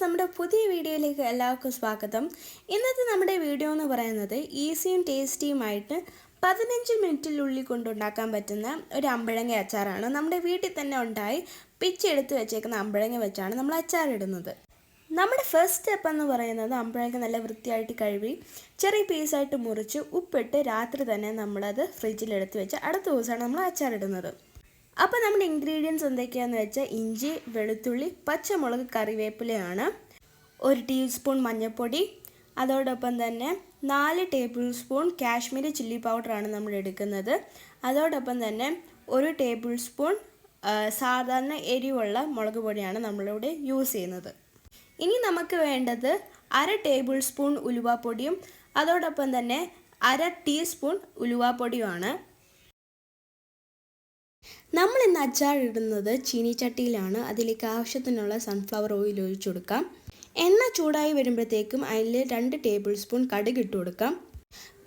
നമ്മുടെ പുതിയ വീഡിയോയിലേക്ക് എല്ലാവർക്കും സ്വാഗതം. ഇന്നത്തെ നമ്മുടെ വീഡിയോ എന്ന് പറയുന്നത് ഈസിയും ടേസ്റ്റിയുമായിട്ട് 15 മിനിറ്റിനുള്ളിൽ കൊണ്ടുണ്ടാക്കാൻ പറ്റുന്ന ഒരു അമ്പഴങ്ങ അച്ചാറാണ്. നമ്മുടെ വീട്ടിൽ തന്നെ ഉണ്ടായി പിച്ചെടുത്ത് വെച്ചേക്കുന്ന അമ്പഴങ്ങ വെച്ചാണ് നമ്മൾ അച്ചാറിടുന്നത്. നമ്മുടെ ഫസ്റ്റ് സ്റ്റെപ്പ് എന്ന് പറയുന്നത് അമ്പഴങ്ങ നല്ല വൃത്തിയായിട്ട് കഴുകി ചെറിയ പീസായിട്ട് മുറിച്ച് ഉപ്പിട്ട് രാത്രി തന്നെ നമ്മളത് ഫ്രിഡ്ജിലെടുത്ത് വെച്ച് അടുത്ത ദിവസമാണ് നമ്മൾ അച്ചാറിടുന്നത്. അപ്പോൾ നമ്മുടെ ഇൻഗ്രീഡിയൻസ് എന്തൊക്കെയാണെന്ന് വെച്ചാൽ ഇഞ്ചി, വെളുത്തുള്ളി, പച്ചമുളക്, കറിവേപ്പിലയാണ്, 1 ടീസ്പൂൺ മഞ്ഞൾപ്പൊടി, അതോടൊപ്പം തന്നെ 4 ടേബിൾ സ്പൂൺ കാശ്മീരി ചില്ലി പൗഡറാണ് നമ്മൾ എടുക്കുന്നത്. അതോടൊപ്പം തന്നെ 1 ടേബിൾ സ്പൂൺ സാധാരണ എരിവുള്ള മുളക് പൊടിയാണ് നമ്മളിവിടെ യൂസ് ചെയ്യുന്നത്. ഇനി നമുക്ക് വേണ്ടത് 1/2 ടേബിൾ സ്പൂൺ ഉലുവാപ്പൊടിയും അതോടൊപ്പം തന്നെ 1/2 ടീസ്പൂൺ ഉലുവാപ്പൊടിയുമാണ്. നമ്മൾ ഇന്ന് അച്ചാർ ഇടുന്നത് ചീനിച്ചട്ടിയിലാണ്. അതിലേക്ക് ആവശ്യത്തിനുള്ള സൺഫ്ലവർ ഓയിൽ ഒഴിച്ചു കൊടുക്കാം. എണ്ണ ചൂടായി വരുമ്പോഴത്തേക്കും അതിൽ 2 ടേബിൾ സ്പൂൺ കടുക് ഇട്ട് കൊടുക്കാം.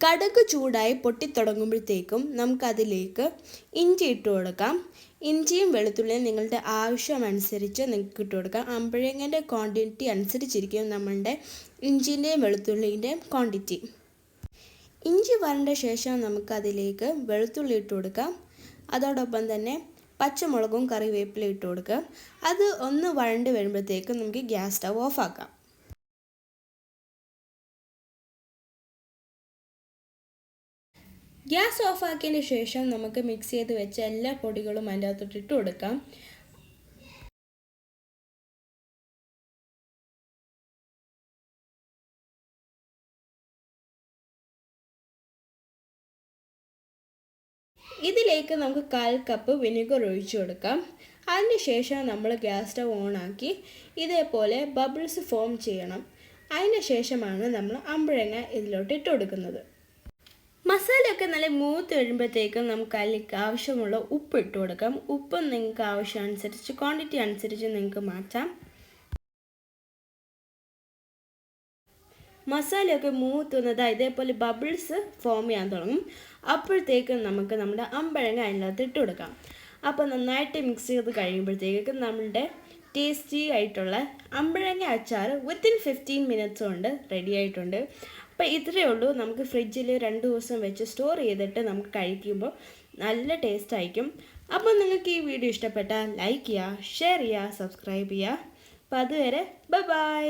കടുക് ചൂടായി പൊട്ടിത്തുടങ്ങുമ്പോഴത്തേക്കും നമുക്കതിലേക്ക് ഇഞ്ചി ഇട്ട് കൊടുക്കാം. ഇഞ്ചിയും വെളുത്തുള്ളിയും നിങ്ങളുടെ ആവശ്യമനുസരിച്ച് നിങ്ങൾക്ക് ഇട്ട് കൊടുക്കാം. അമ്പഴങ്ങൻ്റെ ക്വാണ്ടിറ്റി അനുസരിച്ചിരിക്കും നമ്മളുടെ ഇഞ്ചിൻ്റെയും വെളുത്തുള്ളിൻ്റെയും ക്വാണ്ടിറ്റി. ഇഞ്ചി വരണ്ട ശേഷം നമുക്കതിലേക്ക് വെളുത്തുള്ളി ഇട്ട് കൊടുക്കാം. അതോടൊപ്പം തന്നെ പച്ചമുളകും കറിവേപ്പില ഇട്ട് കൊടുക്കുക. അത് ഒന്ന് വഴണ്ട് വരുമ്പോഴത്തേക്കും നമുക്ക് ഗ്യാസ് സ്റ്റവ് ഓഫ് ആക്കാം. ഗ്യാസ് ഓഫ് ആക്കിയതിന് ശേഷം നമുക്ക് മിക്സ് ചെയ്ത് വെച്ച എല്ലാ പൊടികളും അതിൻ്റെ അകത്തോട്ട് ഇട്ട് കൊടുക്കാം. ഇതിലേക്ക് നമുക്ക് 1/4 കപ്പ് വിനെഗർ ഒഴിച്ചു കൊടുക്കാം. അതിനുശേഷം നമ്മൾ ഗ്യാസ് സ്റ്റവ് ഓണാക്കി ഇതേപോലെ ബബിൾസ് ഫോം ചെയ്യണം. അതിന് ശേഷമാണ് നമ്മൾ അമ്പഴങ്ങ ഇതിലോട്ട് ഇട്ട് കൊടുക്കുന്നത്. മസാലയൊക്കെ നല്ല മൂത്ത് വരുമ്പോഴത്തേക്കും നമുക്ക് അതിലേക്ക് ആവശ്യമുള്ള ഉപ്പ് ഇട്ട് കൊടുക്കാം. ഉപ്പ് നിങ്ങൾക്ക് ആവശ്യമനുസരിച്ച് ക്വാണ്ടിറ്റി അനുസരിച്ച് നിങ്ങൾക്ക് മാറ്റാം. മസാലയൊക്കെ മൂത്തുന്നത് ഇതേപോലെ ബബിൾസ് ഫോം ചെയ്യാൻ തുടങ്ങും. അപ്പോഴത്തേക്കും നമുക്ക് നമ്മുടെ അമ്പഴങ്ങ അതിനകത്ത് ഇട്ട് കൊടുക്കാം. അപ്പോൾ നന്നായിട്ട് മിക്സ് ചെയ്ത് കഴിയുമ്പോഴത്തേക്കും നമ്മളുടെ ടേസ്റ്റി ആയിട്ടുള്ള അമ്പഴങ്ങ അച്ചാർ വിത്തിൻ 15 മിനിറ്റ്സ് കൊണ്ട് റെഡി ആയിട്ടുണ്ട്. അപ്പോൾ ഇത്രയേ ഉള്ളൂ. നമുക്ക് ഫ്രിഡ്ജിൽ 2 ദിവസം വെച്ച് സ്റ്റോർ ചെയ്തിട്ട് നമുക്ക് കഴിക്കുമ്പോൾ നല്ല ടേസ്റ്റ് ആയിരിക്കും. അപ്പോൾ നിങ്ങൾക്ക് ഈ വീഡിയോ ഇഷ്ടപ്പെട്ടാൽ ലൈക്ക് ചെയ്യുക, ഷെയർ ചെയ്യുക, സബ്സ്ക്രൈബ് ചെയ്യുക. അപ്പോൾ അതുവരെ ബൈ.